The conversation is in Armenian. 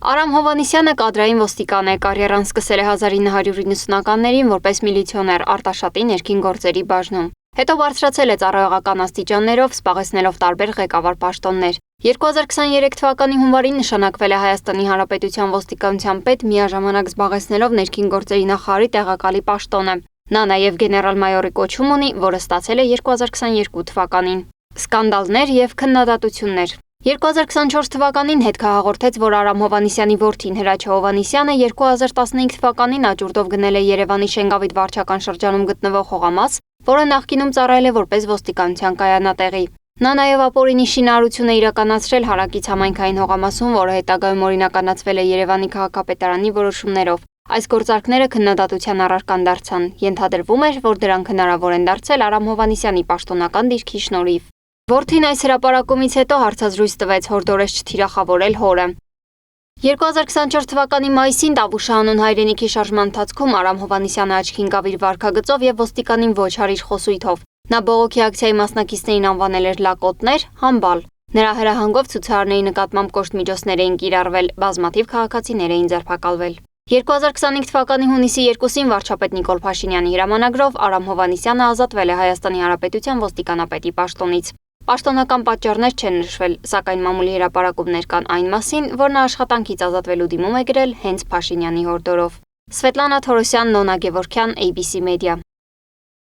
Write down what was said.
Արամ Հովհաննիսյանը կադրային ոստիկան է, կարիերան սկսել է 1990-ականներին որպես միլիցիոներ Արտաշատի ներքին գործերի բաժնում։ Հետո բարձրացել է ծառայողական աստիճաններով, զբաղեցնելով տարբեր ղեկավար պաշտոններ։ 2023 թվականի հունվարին նշանակվել է Հայաստանի Հանրապետության ոստիկանության պետ, միաժամանակ զբաղեցնելով ներքին գործերի նախարարի տեղակալի պաշտոնը։ Նա նաև գեներալ-մայորի կոչում ունի, որը ստացել է 2022 թվականին։ Սկանդալներ և քննադատություններ։ 2024 թվականին հետ կհաղորդեց, որ Արամ Հովհաննիսյանի որդին Հրաչ Հովհաննիսյանը 2015 թվականին աճուրդով գնել է Երևանի Շենգավիթ վարչական շրջանում գտնվող հողամաս, որը նախկինում ծառայել է որպես ոստիկանության կայանատեղի։ Նա նաև ապօրինի շինարարություն է իրականացրել հարակից համայնքային հողամասում, որը հետագայում օրինականացվել է Երևանի քաղաքապետարանի որոշումներով։ Այս գործարքները քննադատության առարկան դարձան։ Ենթադրվում էր, որ դրանք հնարավոր են դարձել Արամ Հովհաննիսյանի պաշտոնական դիրքի շնորհիվ։ Որդին այս հրապարակումից հետո հարցազրույց տվեց հորդորեց չթիրախավորել հորը։ 2024 թվականի մայիսին Տավուշը անուն հայրենիքի շարժման ընթացքում Արամ Հովհաննիսյանը աչքի ընկավ իր վարքագծով եւ ոստիկանին ոչ արիր խոսույթով։ Նա բողոքի ակցիայի մասնակիցներին անվանել էր լակոտներ, համբալ։ Նրա հրահանգով ցուցարարների նկատմամբ կոշտ միջոցներ էին կիրառվել, բազմաթիվ քաղաքացիներ էին ձերբակալվել։ 2025 թվականի հունիսի 2-ին վարչապետ Նիկոլ Փաշինյանի հրամանագրով Արամ Հովհաննիսյանը ազատվել է Հայաստանի Հանրապետության ոստիկանապետի պաշտոնից։ Պաշտոնական պատճառներ չեն նշվել, սակայն մամուլի հրապարակումներ կան այն մասին, որ նա աշխատանքից ազատվելու դիմում է գրել հենց Փաշինյանի հորդորով։ Սվետլանա Թորոսյան, Նոնա Գևորգյան, ABC Media։